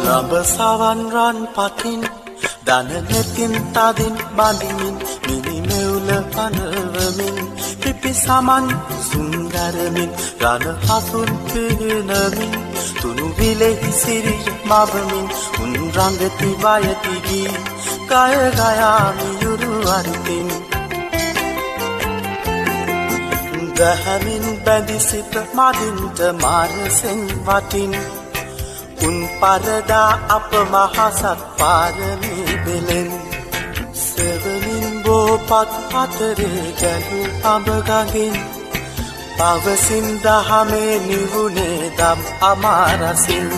රඹ සවන් රන් පතින් දන නෙතින් තදින් බඳිමින් මිනිමෙවුල පනවමින් පිපි සමන් සුන්දරමින් රණ හසුන් පිහිනමින් තුනු විලෙහි සිරිය මවමින් උන් රඟති වයතිගී ගය ගයාමි යුරු අරිතින් දහමින් බැඳි සිට මදින්ට මාරසෙන් වටින් උන් පරදා අප මහසත් පාරමී බෙලෙන් සෙවමින් බෝපත් අතරේ ගැලු අඹගඟින් පවසින් දහමේ නිවුනේ දම් අමාරසින්